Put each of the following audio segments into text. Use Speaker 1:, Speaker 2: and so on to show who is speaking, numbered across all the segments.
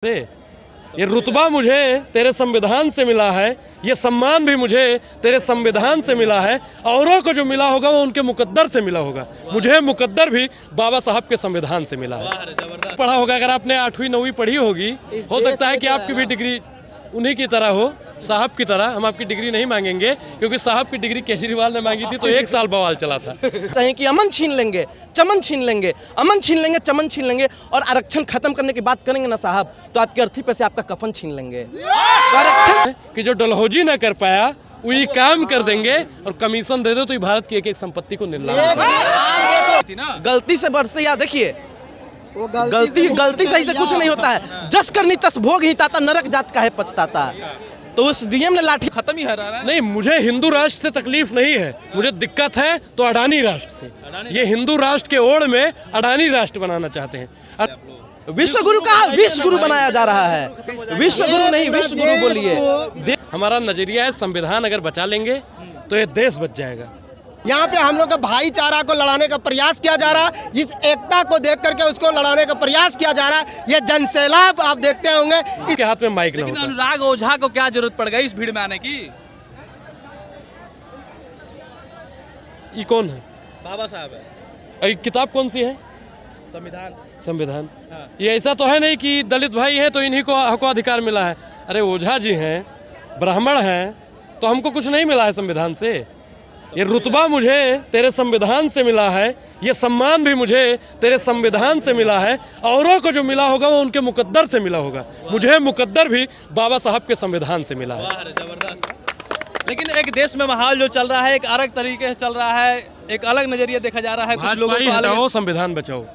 Speaker 1: से ये रुतबा मुझे तेरे संविधान से मिला है, ये सम्मान भी मुझे तेरे संविधान से मिला है। औरों को जो मिला होगा वो उनके मुकद्दर से मिला होगा, मुझे मुकद्दर भी बाबा साहब के संविधान से मिला है। पढ़ा होगा, अगर आपने 8वीं 9वीं पढ़ी होगी, हो सकता है कि आपकी भी डिग्री उन्हीं की तरह हो, साहब की तरह। हम आपकी डिग्री नहीं मांगेंगे, क्योंकि साहब की डिग्री केजरीवाल ने मांगी थी तो 1 साल बवाल चला था।
Speaker 2: कहें कि अमन छीन लेंगे, चमन छीन लेंगे, अमन छीन लेंगे, चमन छीन लेंगे और आरक्षण खत्म करने की बात करेंगे ना साहब, तो आपकी अर्थी पे से आपका कफन छीन लेंगे। तो आरक्षण
Speaker 1: कि जो डलहौजी ना कर पाया वही काम कर देंगे, और कमीशन दे दो तो ये भारत की एक संपत्ति को नीलाम।
Speaker 2: गलती से बरसे या देखिए, गलती सही से कुछ नहीं होता है। जस करनी तस भोग ही ताता, नरक जात का है पछताता। तो उस डीएम ने लाठी खत्म ही हरा रहा है।
Speaker 1: नहीं, मुझे हिंदू राष्ट्र से तकलीफ नहीं है, मुझे दिक्कत है तो अडानी राष्ट्र से। ये हिंदू राष्ट्र के ओर में अडानी राष्ट्र बनाना चाहते हैं।
Speaker 2: विश्व गुरु का विश्व गुरु बनाया जा रहा है, विश्व गुरु नहीं विश्व गुरु बोलिए।
Speaker 1: हमारा नजरिया है, संविधान अगर बचा लेंगे तो ये देश बच जाएगा।
Speaker 3: यहाँ पे हम लोग का भाईचारा को लड़ाने का प्रयास किया जा रहा है, इस एकता को देख करके उसको लड़ाने का प्रयास किया जा रहा है। ये जनसैलाब आप देखते होंगे,
Speaker 1: इसके हाथ में माइक
Speaker 4: लेकिन अनुराग ओझा को क्या जरूरत पड़ गई इस भीड़ में आने की?
Speaker 1: ये कौन है?
Speaker 4: बाबा साहब है।
Speaker 1: किताब कौन सी है? संविधान। हाँ। ये ऐसा तो है नहीं कि दलित भाई है तो इन्हीं को हक अधिकार मिला है। अरे ओझा जी हैं, ब्राह्मण हैं, तो हमको कुछ नहीं मिला है संविधान से। ये रुतबा मुझे तेरे संविधान से मिला है, ये सम्मान भी मुझे तेरे संविधान से मिला है। औरों को जो मिला होगा वो उनके मुकद्दर से मिला होगा, मुझे मुकद्दर भी बाबा साहब के संविधान से मिला है।
Speaker 4: जबरदस्त। लेकिन एक देश में माहौल जो चल रहा है एक अलग तरीके से चल रहा है, एक अलग नजरिया देखा जा रहा है। कुछ लोगों को
Speaker 1: हटाओ, संविधान बचाओ,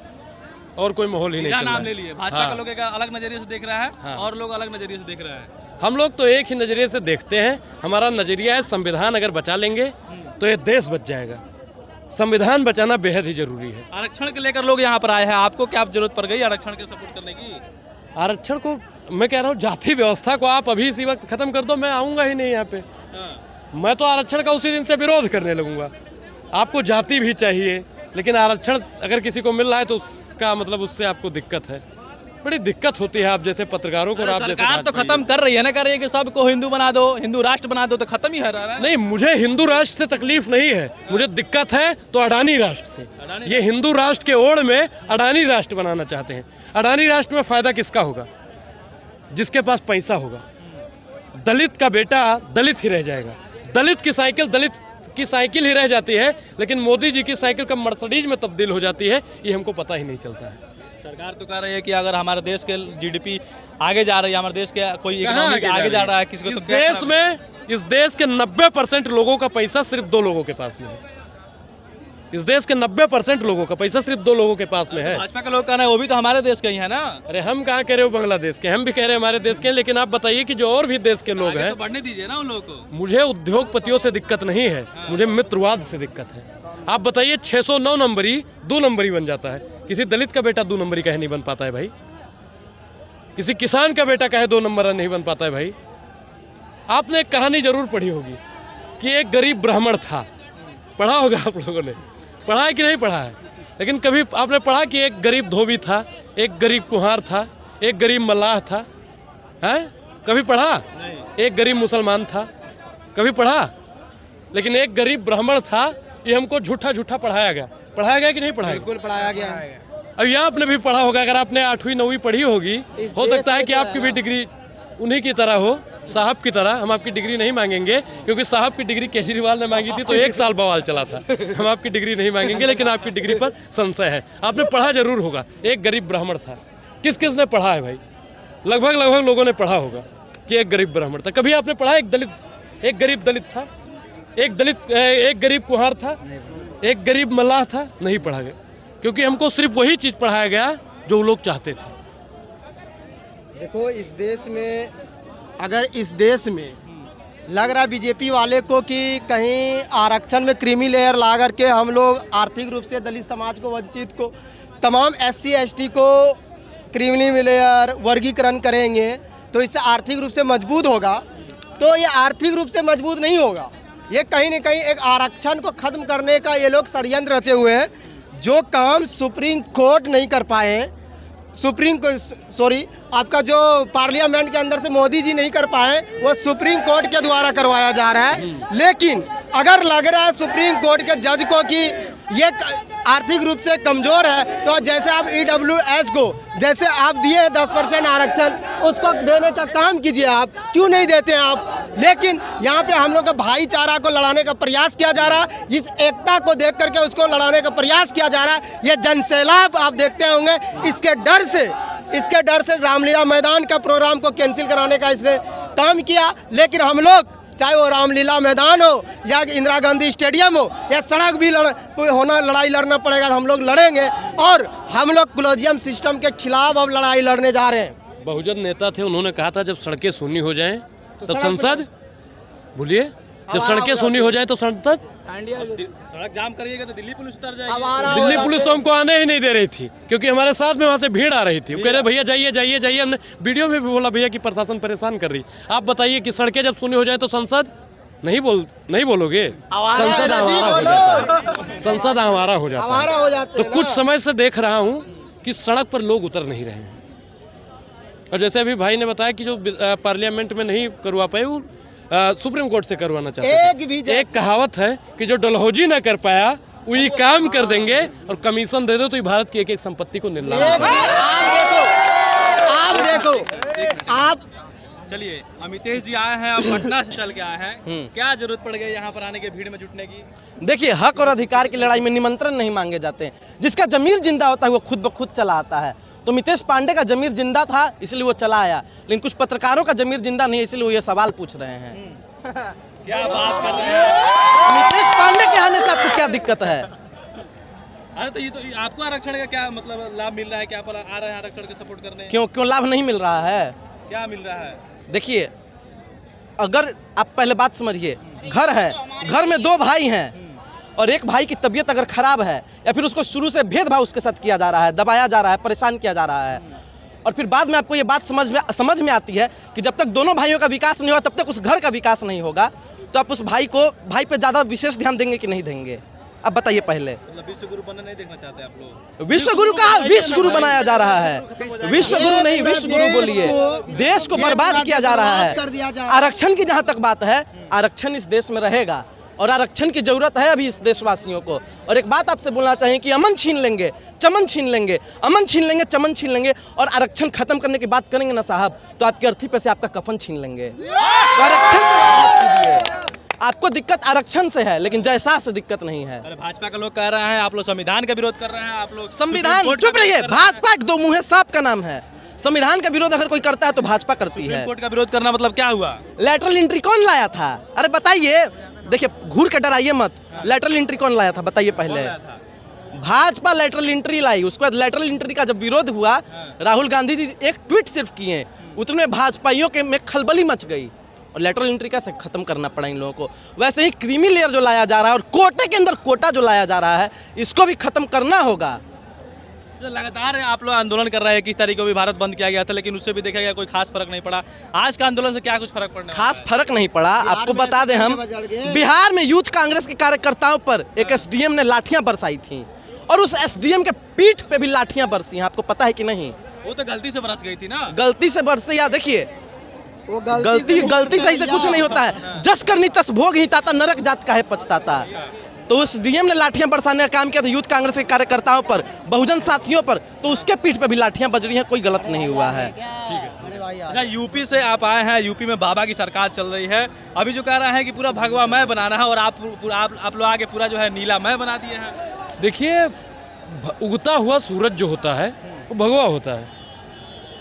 Speaker 1: और कोई माहौल ही नहीं चल रहा है।
Speaker 4: नाम ले लिए भाजपा का लोग एक अलग नजरिए से देख रहा है। हाँ। और लोग अलग नजरिए से देख रहे हैं।
Speaker 1: हम लोग तो एक ही नजरिए से देखते हैं। हमारा नजरिया है, संविधान अगर बचा लेंगे तो ये देश बच जाएगा। संविधान बचाना बेहद ही जरूरी है।
Speaker 4: आरक्षण के लेकर लोग यहाँ पर आए हैं, आपको क्या जरूरत पड़ गई आरक्षण के सपोर्ट करने की?
Speaker 1: आरक्षण को मैं कह रहा हूँ, जाति व्यवस्था को आप अभी इसी वक्त खत्म कर दो, मैं आऊँगा ही नहीं यहाँ पे। मैं तो आरक्षण का उसी दिन से विरोध करने लगूंगा। आपको जाति भी चाहिए, लेकिन आरक्षण अगर किसी को मिल रहा है तो उसका मतलब उससे आपको दिक्कत है, बड़ी दिक्कत होती है। आप जैसे पत्रकारों को, आप जैसे
Speaker 4: सरकार तो खत्म कर रही है ना, कर रही है कि सबको हिंदू बना दो, हिंदू राष्ट्र बना दो, तो खत्म ही हो रहा है।
Speaker 1: नहीं, मुझे हिंदू राष्ट्र से तकलीफ नहीं है, मुझे दिक्कत है तो अडानी राष्ट्र से। ये हिंदू राष्ट्र के ओर में अडानी राष्ट्र बनाना चाहते हैं। अडानी राष्ट्र में फायदा किसका होगा? जिसके पास पैसा होगा। दलित का बेटा दलित ही रह जाएगा, दलित की साइकिल ही रह जाती है, लेकिन मोदी जी की साइकिल का मर्सिडीज में तब्दील हो जाती है, ये हमको पता ही नहीं चलता है।
Speaker 4: सरकार तो कह रही है कि अगर हमारे देश के जीडीपी आगे जा रही है, हमारे देश के कोई इकोनॉमी आगे जा रहा है, किसको तो
Speaker 1: देश में, इस देश के 90% लोगों का पैसा सिर्फ 2 लोगों के पास में है। इस देश के 90% लोगों का पैसा सिर्फ 2 लोगों के पास में है।
Speaker 4: भाजपा के लोग कह रहे हैं वो भी तो हमारे देश के ही है ना।
Speaker 1: अरे हम कहाँ कह रहे हो बांग्लादेश के, हम भी कह रहे हैं हमारे देश के, लेकिन आप बताइए कि जो और भी देश के लोग हैं,
Speaker 4: तो बढ़ने दीजिए ना उन लोगों को।
Speaker 1: मुझे उद्योगपतियों से दिक्कत नहीं है, मुझे मित्रवाद से दिक्कत है। आप बताइए, 609 नंबरी 2 नंबरी बन जाता है, किसी दलित का बेटा 2 नंबरी कहे नहीं बन पाता है भाई? किसी किसान का बेटा कहे 2 नंबर नहीं बन पाता है भाई? आपने एक कहानी जरूर पढ़ी होगी कि एक गरीब ब्राह्मण था। पढ़ा होगा आप लोगों ने, पढ़ा है कि नहीं पढ़ा है? लेकिन कभी आपने पढ़ा कि एक गरीब धोबी था, एक गरीब कुम्हार था, एक गरीब मल्लाह था? है कभी पढ़ा? एक गरीब मुसलमान था, कभी पढ़ा? लेकिन एक गरीब ब्राह्मण था, ये हमको झूठा पढ़ाया गया कि नहीं पढ़ाया?
Speaker 3: बिल्कुल पढ़ाया गया।
Speaker 1: अब यहाँ आपने भी पढ़ा होगा, अगर आपने 8वीं 9वीं पढ़ी होगी, हो सकता है कि आपकी भी डिग्री उन्हीं की तरह हो, साहब की तरह। हम आपकी डिग्री नहीं मांगेंगे, क्योंकि साहब की डिग्री केजरीवाल ने मांगी थी तो 1 साल बवाल चला था। हम आपकी डिग्री नहीं मांगेंगे, लेकिन आपकी डिग्री पर संशय है। आपने पढ़ा जरूर होगा, एक गरीब ब्राह्मण था। किस ने पढ़ा है भाई? लगभग लोगों ने पढ़ा होगा कि एक गरीब ब्राह्मण था। कभी आपने पढ़ा एक गरीब दलित था, एक गरीब कुम्हार था, एक गरीब मल्लाह था? नहीं पढ़ा गया, क्योंकि हमको सिर्फ वही चीज़ पढ़ाया गया जो लोग चाहते थे।
Speaker 3: देखो, इस देश में, अगर इस देश में लग रहा है बीजेपी वाले को कि कहीं आरक्षण में क्रीमी लेयर ला करके हम लोग आर्थिक रूप से दलित समाज को, वंचित को, तमाम SC ST को क्रीमी लेयर वर्गीकरण करेंगे तो इससे आर्थिक रूप से मजबूत होगा। तो ये आर्थिक रूप से मजबूत नहीं होगा, ये कहीं न कहीं एक आरक्षण को खत्म करने का ये लोग षड्यंत्र रचे हुए हैं। जो काम सुप्रीम कोर्ट नहीं कर पाए, आपका जो पार्लियामेंट के अंदर से मोदी जी नहीं कर पाए, वो सुप्रीम कोर्ट के द्वारा करवाया जा रहा है। लेकिन अगर लग रहा है सुप्रीम कोर्ट के जज को कि ये आर्थिक रूप से कमज़ोर है, तो जैसे आप EWS को जैसे आप दिए 10% आरक्षण, उसको देने का काम कीजिए। आप क्यों नहीं देते हैं आप? लेकिन यहाँ पे हम लोग का भाईचारा को लड़ाने का प्रयास किया जा रहा है, इस एकता को देख करके उसको लड़ाने का प्रयास किया जा रहा है। ये जनसैलाब आप देखते होंगे, इसके डर से रामलीला मैदान का प्रोग्राम को कैंसिल कराने का इसने काम किया। लेकिन हम लोग, चाहे वो रामलीला मैदान हो या इंदिरा गांधी स्टेडियम हो या सड़क भी लड़ाई लड़ना पड़ेगा, हम लोग लड़ेंगे। और हम लोग कोलोजियम सिस्टम के खिलाफ अब लड़ाई लड़ने जा रहे हैं।
Speaker 1: बहुजन नेता थे, उन्होंने कहा था जब सड़कें सूनी हो जाएं तब संसद, भूलिए, जब सड़कें सूनी हो जाए तो संसद,
Speaker 4: सड़क जाम करिएगा तो दिल्ली पुलिस उतर जाएगी।
Speaker 1: दिल्ली पुलिस तो हमको आने ही नहीं दे रही थी, क्योंकि हमारे साथ में वहाँ से भीड़ आ रही थी। वो कह रहे भैया जाइए जाइए जाइए। हमने वीडियो में भी बोला भैया कि प्रशासन परेशान कर रही। आप बताइए कि सड़कें जब सूनी हो जाए तो संसद नहीं बोलोगे? संसद आवारा हो जाता है, संसद आवारा हो जाता है। तो कुछ समय से देख रहा हूँ कि सड़क पर लोग उतर नहीं रहे हैं। और जैसे अभी भाई ने बताया कि जो पार्लियामेंट में नहीं करवा पाए, वो सुप्रीम कोर्ट से करवाना चाहते हैं। एक कहावत है कि जो डलहौजी ना कर पाया वो ये काम कर देंगे, और कमीशन दे दो तो ये भारत की एक एक संपत्ति को नीलाम
Speaker 3: आप देखो।
Speaker 4: चलिए, अमितेश जी आए हैं, अब पटना से चल के आए हैं, क्या जरूरत पड़ गई यहाँ पर आने के, भीड़ में जुटने की?
Speaker 2: देखिए, हक और अधिकार की लड़ाई में निमंत्रण नहीं मांगे जाते हैं। जिसका जमीर जिंदा होता है वो खुद ब खुद चला आता है। तो मितेश पांडे का जमीर जिंदा था इसलिए वो चला आया, लेकिन कुछ पत्रकारों का जमीर जिंदा नहीं, इसलिए वो ये सवाल पूछ रहे हैं।
Speaker 4: क्या बात कर रहे हैं?
Speaker 2: मितेश पांडे के आने से आपको क्या दिक्कत है?
Speaker 4: अरे तो ये तो आपको आरक्षण का क्या मतलब लाभ मिल रहा है? क्या पर आ रहे हैं आरक्षण के सपोर्ट करने?
Speaker 2: क्यों लाभ नहीं मिल रहा है?
Speaker 4: क्या मिल रहा है?
Speaker 2: देखिए, अगर आप पहले बात समझिए, घर है, घर में 2 भाई हैं और एक भाई की तबीयत अगर खराब है या फिर उसको शुरू से भेदभाव उसके साथ किया जा रहा है, दबाया जा रहा है, परेशान किया जा रहा है, और फिर बाद में आपको ये बात समझ में आती है कि जब तक दोनों भाइयों का विकास नहीं हुआ तब तक उस घर का विकास नहीं होगा, तो आप उस भाई पे ज़्यादा विशेष ध्यान देंगे कि नहीं देंगे? अब बताइए पहले।
Speaker 4: मतलब विश्व गुरु बनना नहीं देखना चाहते आप लोग?
Speaker 2: विश्व गुरु का विश्व गुरु बनाया जा रहा है। विश्व गुरु नहीं, विश्व गुरु बोलिए। देश को बर्बाद किया जा रहा है। आरक्षण की जहाँ तक बात है, आरक्षण इस देश में रहेगा और आरक्षण की जरूरत है अभी इस देशवासियों को। और एक बात आपसे बोलना चाहिए कि अमन छीन लेंगे, चमन छीन लेंगे, अमन छीन लेंगे, चमन छीन लेंगे, और आरक्षण खत्म करने की बात करेंगे ना साहब, तो आपकी अर्थी पे से आपका कफन छीन लेंगे। तो आरक्षण की बात मत कीजिए। आपको दिक्कत आरक्षण से है, लेकिन जैसा से दिक्कत नहीं है।
Speaker 4: अरे भाजपा के लोग कह रहे हैं आप लोग संविधान का विरोध कर रहे हैं, आप लोग
Speaker 2: संविधान, चुप रहिए, भाजपा एक 2 मुँहे सांप का नाम है। संविधान का विरोध अगर कोई करता है तो भाजपा करती है।
Speaker 4: सुप्रीम कोर्ट का विरोध करना मतलब क्या हुआ?
Speaker 2: लैटरल एंट्री कौन लाया था? अरे बताइए, देखिए घूर के डराइए मत। लैटरल एंट्री कौन लाया था बताइए पहले? भाजपा लैटरल एंट्री लाई। उसके बाद लैटरल एंट्री का जब विरोध हुआ, राहुल गांधी जी एक ट्वीट सिर्फ किए, उतने भाजपाइयों के में खलबली मच गई और लैटरल एंट्री कैसे खत्म करना पड़ा इन लोगों को। वैसे ही क्रीमी लेयर जो लाया जा रहा है और कोटे के अंदर कोटा जो लाया जा रहा है, इसको भी खत्म करना होगा।
Speaker 4: लगातार आप लोग आंदोलन कर रहे हैं, 21 तारीख को भी भारत बंद किया गया था, लेकिन उससे भी देखा गया कोई खास फर्क नहीं पड़ा। आज का आंदोलन से क्या कुछ फर्क पड़ना?
Speaker 2: खास फर्क नहीं पड़ा। आपको बता दें, हम बिहार में यूथ कांग्रेस के कार्यकर्ताओं पर एक एसडीएम ने लाठियां बरसाई थी और उस एसडीएम के पीठ पे भी लाठियां बरसी हैं। आपको पता है कि नहीं?
Speaker 4: वो तो गलती से बरस गई थी ना।
Speaker 2: गलती से बरसे, या देखिए, गलती सही से कुछ नहीं होता है। जस करनी तस भोग ही ताता, नरक जात का है पछताता। तो उस डीएम ने लाठियां बरसाने का काम किया था यूथ कांग्रेस के कार्यकर्ताओं पर, बहुजन साथियों पर, तो उसके पीठ पे भी लाठियां बज रही हैं। कोई गलत नहीं हुआ है।
Speaker 4: ठीक है। अच्छा, यूपी से आप आए हैं, यूपी में बाबा की सरकार चल रही है, अभी जो कह रहा है कि पूरा भगवामय बनाना है और आप लोग आगे पूरा जो है नीलामय बना दिए हैं।
Speaker 1: देखिए, उगता हुआ सूरज जो होता है वो भगवा होता है।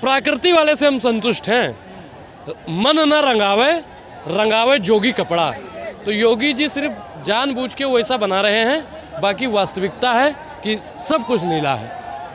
Speaker 1: प्रकृति वाले से हम संतुष्ट हैं। मन न रंगावे, रंगावे जोगी कपड़ा। तो योगी जी सिर्फ जानबूझ के वैसा बना रहे हैं, बाकी वास्तविकता है कि सब कुछ नीला है।